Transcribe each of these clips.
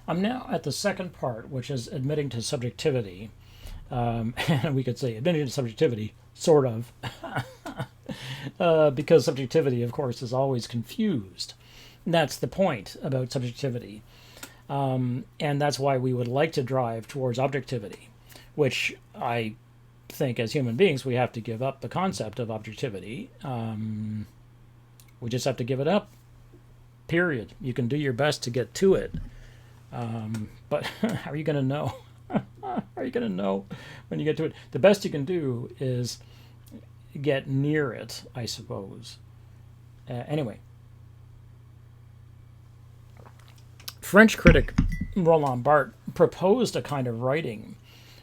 I'm now at the second part, which is admitting to subjectivity. And we could say admitting to subjectivity, sort of, because subjectivity, of course, is always confused. And that's the point about subjectivity. And that's why we would like to drive towards objectivity, which I think as human beings we have to give up the concept of objectivity. We just have to give it up, period. You can do your best to get to it, but how are you going to know? How are you going to know when you get to it? The best you can do is get near it, I suppose. Anyway, French critic Roland Barthes proposed a kind of writing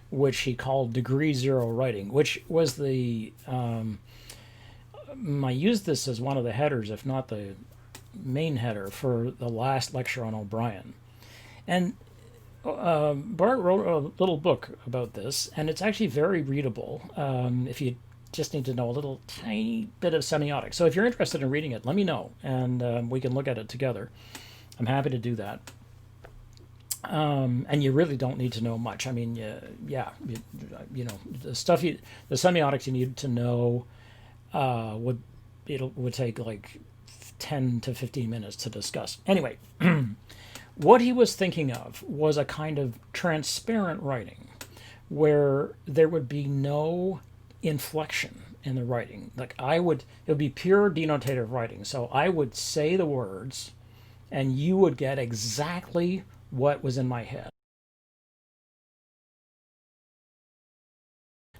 which he called degree zero writing, which was the I used this as one of the headers, if not the main header, for the last lecture on O'Brien. And Bart wrote a little book about this, and it's actually very readable if you just need to know a little tiny bit of semiotics. So if you're interested in reading it, let me know, and we can look at it together. I'm happy to do that. And you really don't need to know much. I mean, you know, the stuff the semiotics you need to know would take like 10 to 15 minutes to discuss. Anyway, what he was thinking of was a kind of transparent writing where there would be no inflection in the writing. Like it would be pure denotative writing. So I would say the words and you would get exactly what was in my head.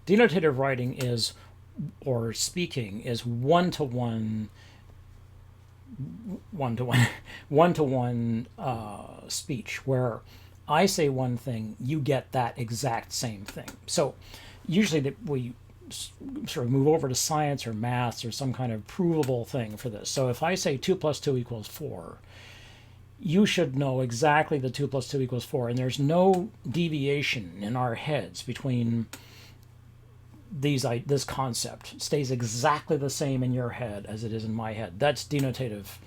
Denotative writing is, or speaking, is one-to-one speech, where I say one thing, you get that exact same thing. So usually we sort of move over to science or maths or some kind of provable thing for this. So if I say 2 plus 2 equals 4, you should know exactly the 2 plus 2 equals 4, and there's no deviation in our heads between this concept. It stays exactly the same in your head as it is in my head. That's denotative.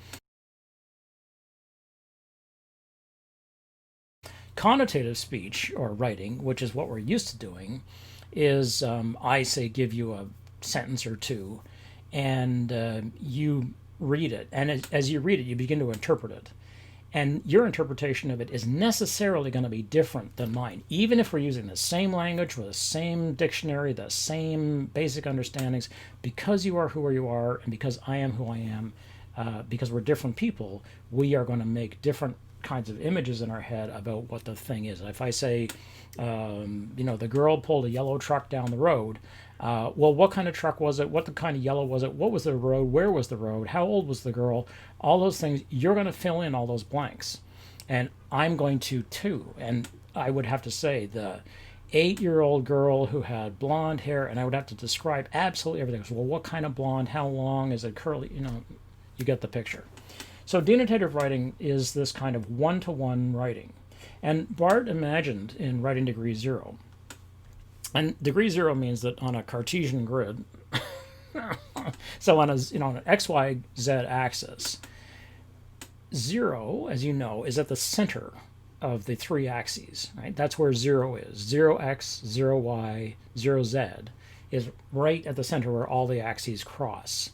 Connotative speech or writing, which is what we're used to doing, is I say give you a sentence or two, and you read it, and as you read it, you begin to interpret it. And your interpretation of it is necessarily going to be different than mine, even if we're using the same language with the same dictionary, the same basic understandings. Because you are who you are, and because I am who I am, because we're different people, we are going to make different kinds of images in our head about what the thing is. If I say, the girl pulled a yellow truck down the road, well, what kind of truck was it? What kind of yellow was it? What was the road? Where was the road? How old was the girl? All those things, you're going to fill in all those blanks. And I'm going to too. And I would have to say the 8-year-old girl who had blonde hair, and I would have to describe absolutely everything. So, well, what kind of blonde? How long? Is it curly? You get the picture. So denotative writing is this kind of one-to-one writing. And Barthes imagined in writing degree zero. And degree zero means that on a Cartesian grid, so on an x, y, z axis, 0, as you know, is at the center of the three axes, right? That's where 0 is. 0x, 0y, 0z is right at the center where all the axes cross.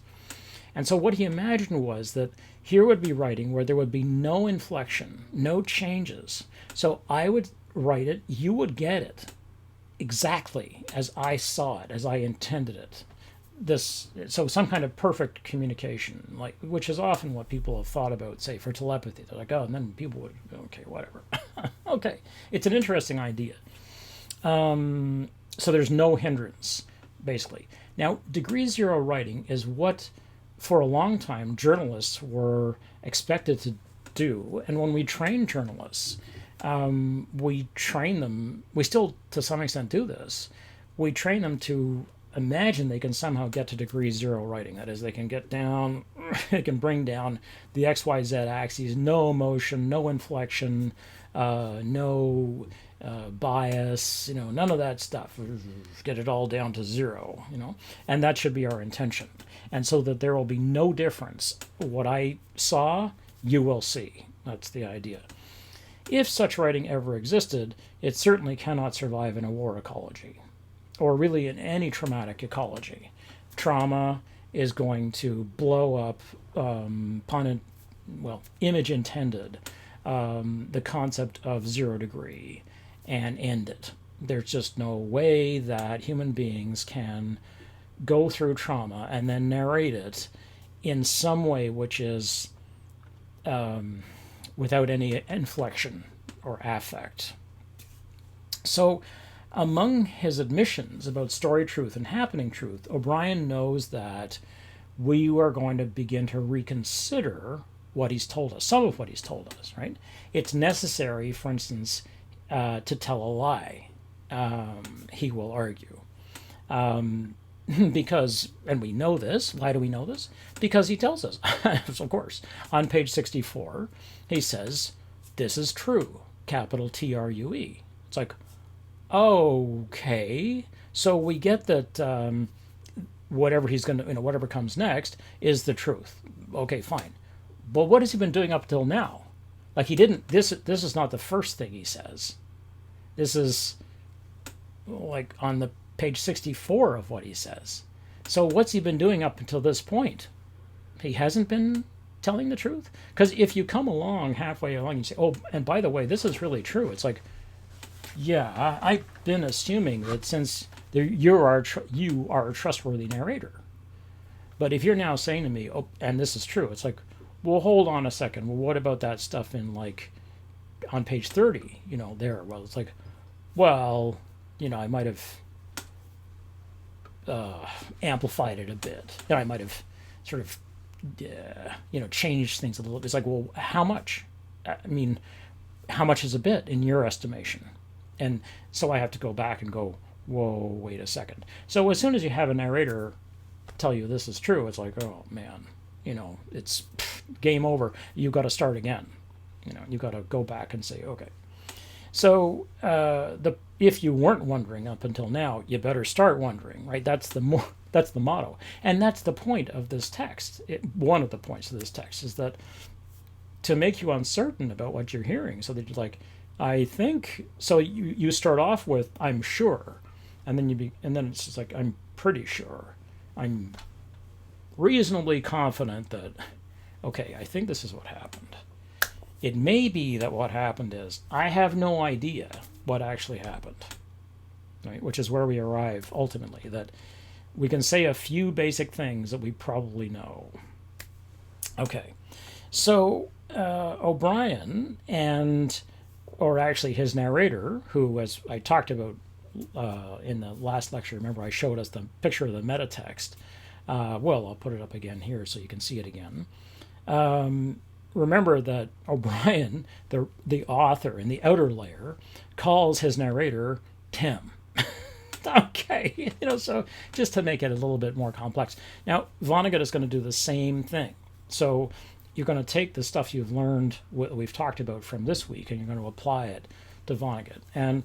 And so what he imagined was that here would be writing where there would be no inflection, no changes. So I would write it, you would get it exactly as I saw it, as I intended it. So some kind of perfect communication, which is often what people have thought about, say, for telepathy. They're like, oh, and then people would, okay, whatever. Okay, it's an interesting idea. So there's no hindrance, basically. Now, degree zero writing is what, for a long time, journalists were expected to do. And when we train journalists, we train them, we still to some extent do this, we train them to imagine they can somehow get to degree zero writing. That is, they can get down, they can bring down the XYZ axes, no motion, no inflection, no bias, none of that stuff. Get it all down to zero, and that should be our intention. And so that there will be no difference. What I saw, you will see. That's the idea. if such writing ever existed, it certainly cannot survive in a war ecology, or really in any traumatic ecology. Trauma is going to blow up, image intended, the concept of 0 degree and end it. There's just no way that human beings can go through trauma and then narrate it in some way which is without any inflection or affect. So, among his admissions about story truth and happening truth, O'Brien knows that we are going to begin to reconsider what he's told us, some of what he's told us, right? It's necessary, for instance, to tell a lie, he will argue. Because, and we know this, why do we know this? Because he tells us, of course. On page 64, he says, this is true, capital T-R-U-E. It's like, okay, so we get that whatever he's going to, whatever comes next is the truth. Okay, fine. But what has he been doing up till now? Like he didn't, this is not the first thing he says. This is like on the page 64 of what he says. So what's he been doing up until this point? He hasn't been telling the truth? Because if you come along halfway along and say, oh, and by the way, this is really true. It's like, yeah, I've been assuming that since you are a trustworthy narrator. But if you're now saying to me, oh, and this is true, it's like, well, hold on a second. Well, what about that stuff in like on page 30, there? Well, it's like, well, I might have amplified it a bit. I might have sort of, changed things a little bit. It's like, well, how much? I mean, how much is a bit in your estimation? And so I have to go back and go, whoa, wait a second. So as soon as you have a narrator tell you this is true, it's like, oh, man, it's game over. You've got to start again. You've got to go back and say, okay. So if you weren't wondering up until now, you better start wondering, right? That's the motto. And that's the point of this text. One of the points of this text is that to make you uncertain about what you're hearing, so that you're like, I think, so you start off with, I'm sure, and then it's just like, I'm pretty sure. I'm reasonably confident that, okay, I think this is what happened. It may be that what happened is, I have no idea what actually happened, right? Which is where we arrive ultimately, that we can say a few basic things that we probably know. Okay, so O'Brien or actually his narrator, who, as I talked about in the last lecture, remember I showed us the picture of the meta text. Well, I'll put it up again here so you can see it again. Remember that O'Brien, the author in the outer layer, calls his narrator Tim. Okay, so just to make it a little bit more complex. Now, Vonnegut is going to do the same thing. So you're going to take the stuff you've learned, what we've talked about from this week, and you're going to apply it to Vonnegut. And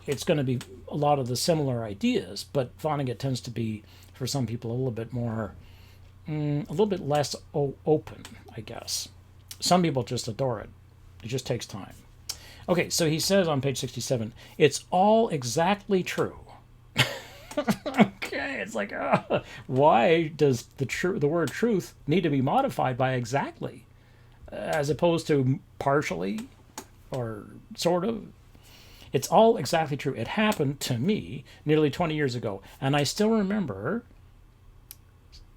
it's going to be a lot of the similar ideas, but Vonnegut tends to be, for some people, a little bit more, a little bit less open, I guess. Some people just adore it. It just takes time. Okay, so he says on page 67, it's all exactly true. Okay, it's like, why does the word truth need to be modified by exactly, as opposed to partially or sort of? It's all exactly true. It happened to me nearly 20 years ago, and I still remember, ...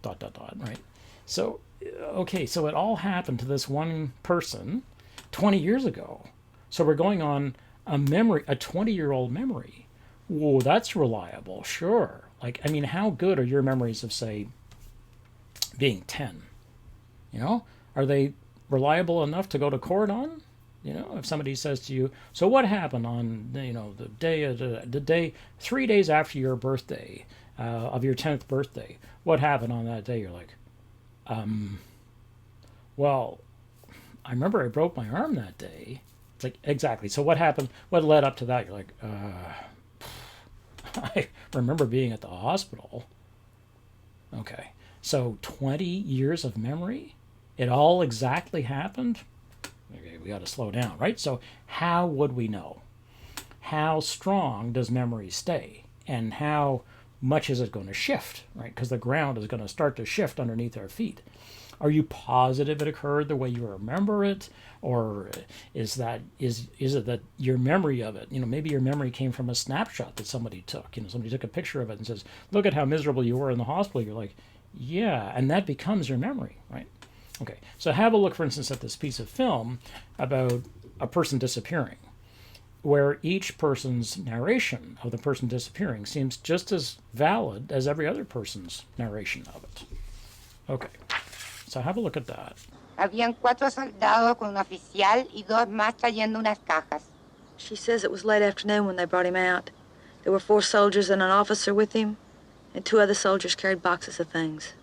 right? So, okay, so it all happened to this one person 20 years ago. So we're going on a 20-year-old memory. Whoa, that's reliable, sure. Like, I mean, how good are your memories of, say, being 10? Are they reliable enough to go to court on? If somebody says to you, so what happened on, the day 3 days after your birthday, of your 10th birthday, what happened on that day? You're like, well, I remember I broke my arm that day. It's like, exactly. So what happened? What led up to that? You're like, I remember being at the hospital. Okay. So 20 years of memory? It all exactly happened? Okay, we got to slow down, right? So how would we know? How strong does memory stay? And how much is it going to shift, right? Because the ground is going to start to shift underneath our feet. Are you positive it occurred the way you remember it? Or is it that your memory of it, maybe your memory came from a snapshot that somebody took. Somebody took a picture of it and says, look at how miserable you were in the hospital. You're like, yeah, and that becomes your memory, right? Okay, so have a look, for instance, at this piece of film about a person disappearing, where each person's narration of the person disappearing seems just as valid as every other person's narration of it. Okay, so have a look at that. Habían 4 soldados con un oficial y 2 más trayendo unas cajas. She says it was late afternoon when they brought him out. There were 4 soldiers and an officer with him, and 2 other soldiers carried boxes of things.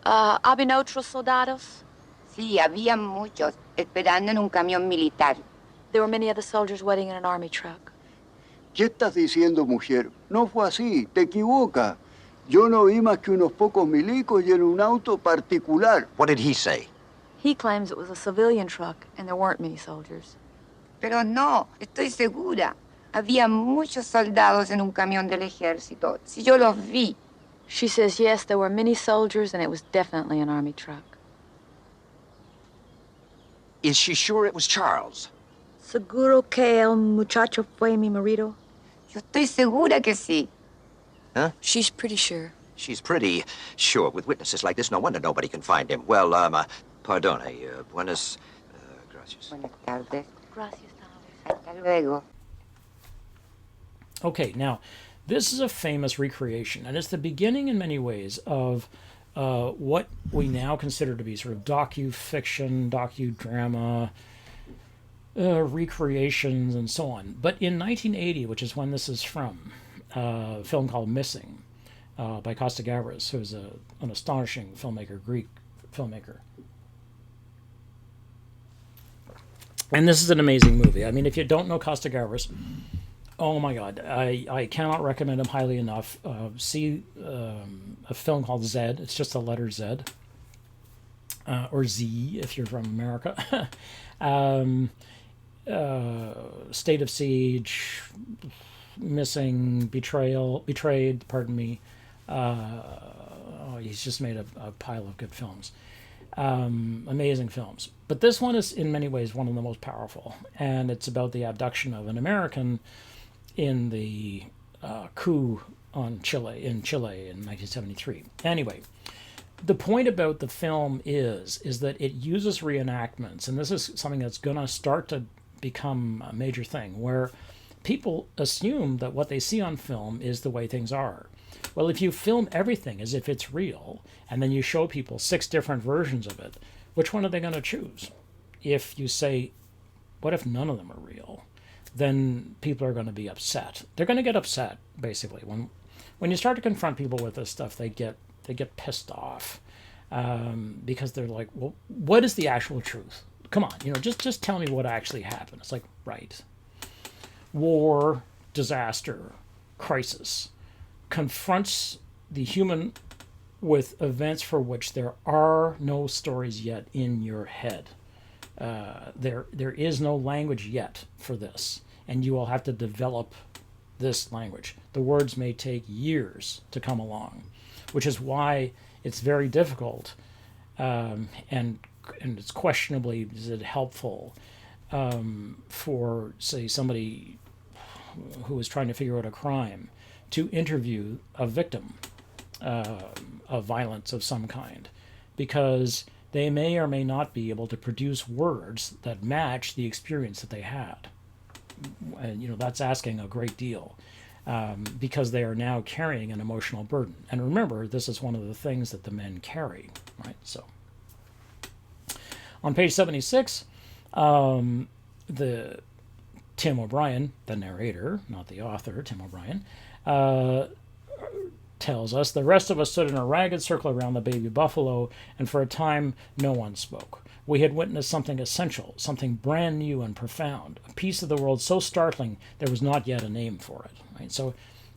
¿Habían otros soldados? Sí, había muchos, esperando en un camión militar. There were many other soldiers waiting in an army truck. ¿Qué estás diciendo, mujer? No fue así, te equivocas. Yo no vi más que unos pocos milicos y en un auto particular. What did he say? He claims it was a civilian truck, and there weren't many soldiers. Pero no, estoy segura. Había muchos soldados en un camión del ejército. Si yo los vi. She says, yes, there were many soldiers, and it was definitely an army truck. Is she sure it was Charles? Seguro que el muchacho fue mi marido. Yo estoy segura que sí. Huh? She's pretty sure. She's pretty sure. With witnesses like this, no wonder nobody can find him. Well, pardone, buenas, gracias. Buenas tardes. Gracias, tardes. Hasta luego. Okay, now, this is a famous recreation, and it's the beginning in many ways of what we now consider to be sort of docu-fiction, docudrama, recreations, and so on. But in 1980, which is when this is from, a film called Missing by Kostagavras, who's an astonishing filmmaker, Greek filmmaker. And this is an amazing movie. I mean, if you don't know Kostagavras, oh my God, I cannot recommend him highly enough. See a film called Zed. It's just the letter Z. Or Z if you're from America. State of Siege, Missing, Betrayed, pardon me. He's just made a pile of good films. Amazing films. But this one is in many ways one of the most powerful. And it's about the abduction of an American in the coup in Chile in 1973. Anyway, the point about the film is that it uses reenactments, and this is something that's going to start to become a major thing, where people assume that what they see on film is the way things are. Well, if you film everything as if it's real, and then you show people 6 different versions of it, which one are they going to choose? If you say, what if none of them are real? Then people are going to be upset. They're going to get upset, basically. When you start to confront people with this stuff, they get pissed off because they're like, well, what is the actual truth? Come on, just tell me what actually happened. It's like, right. War, disaster, crisis confronts the human with events for which there are no stories yet in your head. There is no language yet for this, and you will have to develop this language. The words may take years to come along, which is why it's very difficult, and it's questionably is it helpful for, say, somebody who is trying to figure out a crime to interview a victim of violence of some kind, because they may or may not be able to produce words that match the experience that they had. And, that's asking a great deal because they are now carrying an emotional burden. And remember, this is one of the things that the men carry, right? So on page 76, the Tim O'Brien, the narrator, not the author, Tim O'Brien, tells us, the rest of us stood in a ragged circle around the baby buffalo, and for a time no one spoke. We had witnessed something essential, something brand new and profound, a piece of the world so startling there was not yet a name for it. Right? So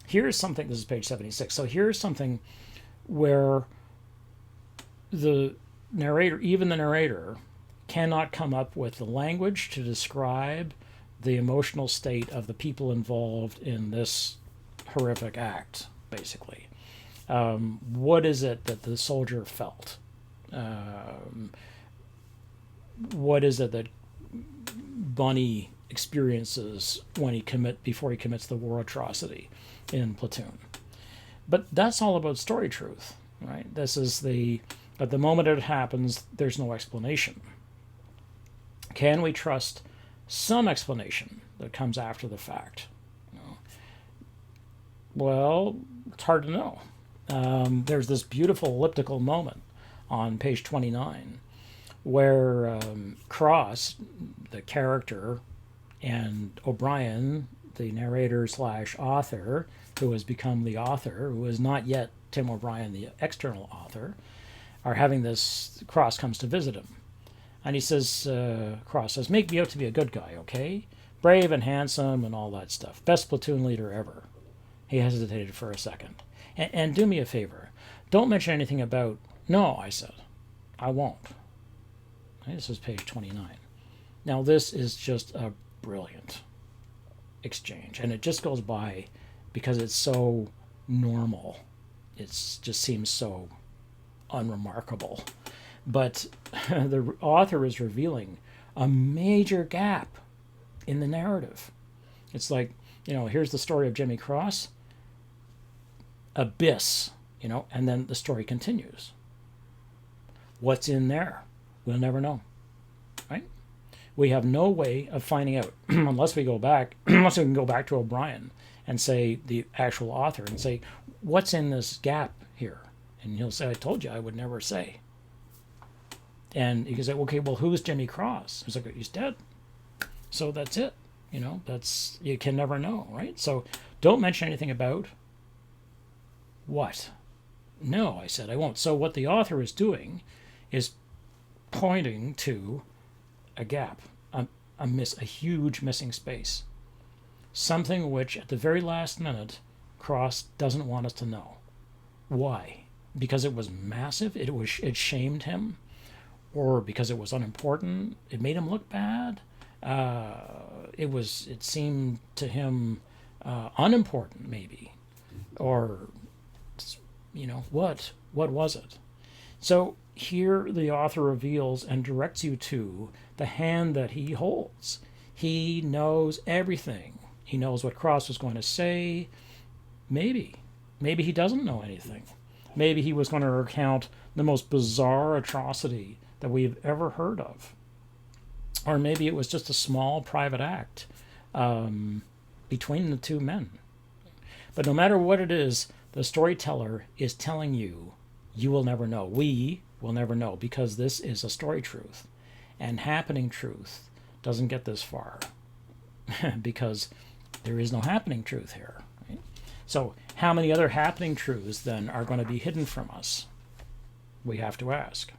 here's something, this is page 76, so here's something where the narrator, even the narrator, cannot come up with the language to describe the emotional state of the people involved in this horrific act, basically. What is it that the soldier felt? What is it that Bunny experiences when before he commits the war atrocity in Platoon? But that's all about story truth, right? At the moment it happens, there's no explanation. Can we trust some explanation that comes after the fact? Well, it's hard to know. There's this beautiful elliptical moment on page 29 where Cross, the character, and O'Brien, the narrator / author, who has become the author, who is not yet Tim O'Brien, the external author, are having this. Cross comes to visit him. And he says, Cross says, make me out to be a good guy, okay? Brave and handsome and all that stuff. Best platoon leader ever. He hesitated for a second. And do me a favor. Don't mention anything about... No, I said. I won't. This is page 29. Now, this is just a brilliant exchange. And it just goes by because it's so normal. It just seems so unremarkable. But the author is revealing a major gap in the narrative. It's like, here's the story of Jimmy Cross, abyss, and then the story continues. What's in there? We'll never know, right? We have no way of finding out unless we can go back to O'Brien and say, the actual author, and say, what's in this gap here? And he'll say, I told you I would never say. And you can say, okay, well, who's Jimmy Cross? He's like, he's dead. So that's it. You can never know, right? So don't mention anything about what? No, I said, I won't. So what the author is doing is pointing to a gap, a huge missing space. Something which, at the very last minute, Cross doesn't want us to know. Why? Because it was massive? It shamed him? Or because it was unimportant? It made him look bad? It seemed to him unimportant, maybe. Or, what was it? So here the author reveals and directs you to the hand that he holds. He knows everything. He knows what Cross was going to say. Maybe he doesn't know anything. Maybe he was going to recount the most bizarre atrocity that we've ever heard of. Or maybe it was just a small private act between the two men. But no matter what it is, the storyteller is telling you, you will never know. We will never know, because this is a story truth. And happening truth doesn't get this far because there is no happening truth here. Right? So how many other happening truths then are going to be hidden from us? We have to ask.